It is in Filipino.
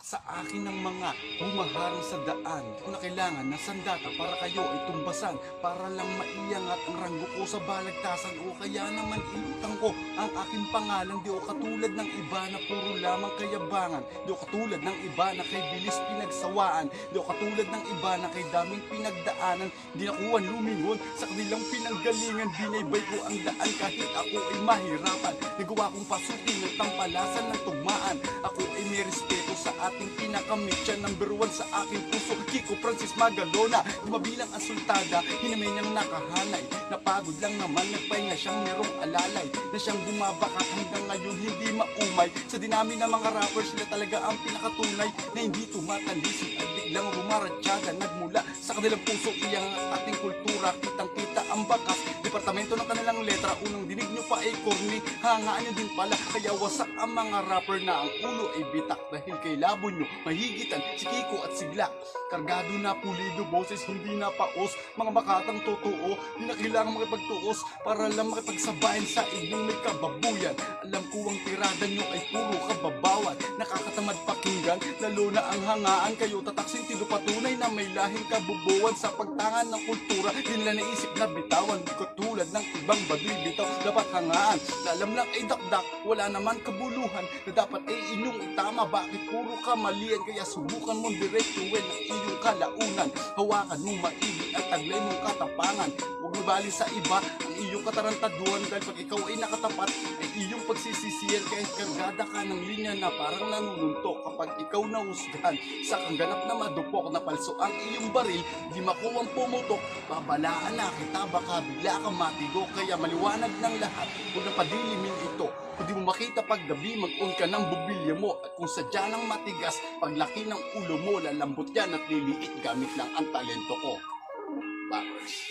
sa akin ng mga humaharang sa daan. Kung na kailangan ng sandata para kayo ay tumbasan, para lang maiangat ang ranggo ko sa balagtasan, o kaya naman ilutang ko ang aking pangalan. Di o katulad ng iba na puro lamang kayabangan, di o katulad ng iba na kay bilis pinagsawaan, di o katulad ng iba na kay daming pinagdaanan. Di nakuha lumingon sa kanilang pinanggalingan, binaybay ko ang daan kahit ako ay mahirapan. Nagawa kong pasukin ng tampalasan ng tugmaan. Ako ay may respeto sa ating pinakamitya, number 1 sa aking puso, Kiko Francis Magalona. Di mabilang ang sultada, hinamay niyang nakahanay. Napagod lang naman, nagpahinga siyang merong alalay, na siyang bumabakat hanggang ngayon hindi maumay. Sa dinami ng mga rappers, sila talaga ang pinakatunay na hindi tumatalisik at biglang rumaratyaga. Nagmula sa kanilang puso, iyang ating kultura, kitang-kita ang bakas. Departamento ng kanilang letra, unang dinig nyo pa ay corny, hangaan nyo din pala. Kaya wasak ang mga rapper na ang ulo ay bitak, dahil kay labo nyo mahigitan si Kiko at si Glock. Kargado na pulido, boses hindi na paos, mga makatang totoo, di na kailangan makipagtuos para lang makipagsabayan sa inyong may kababuyan. Alam ko ang tirada nyo ay puro kababawan, nakakatamad pakinggan, lalo na ang hangaan. Kayo tataksin tido patunay na may lahing kabubuan sa pagtangan ng kultura, di nila naisip na bitawan. Di katulad ng ibang baduy bitaw, dapat hangaan na alam lang ay dakdak, wala naman kabuluhan, na dapat ay inyong itama. Bakit puro kamalian? Kaya subukan mong direktuin ang iyong kalaunan, hawakan mong maigi at taglay mong katapangan. Huwag mabali sa iba ang iyong katarantaduhan, dahil pag ikaw ay nakatapat ay iyong pagsisisiyan. Kahit kargada ka ng linya na parang nanununtok, kapag ikaw nahusgahan sa kangganap na madupok na palso ang iyong baril, di makuwang pumutok, babalaan na kita, baka bigla kang matigo. Kaya maliwanag ng lahat, huwag na padilimin ito. Kung di mo makita paggabi, mag-on ka ng bubilya mo. At kung sadya ng matigas, paglaki ng ulo mo, lalambot yan at liliit gamit lang ang talento ko. Backers.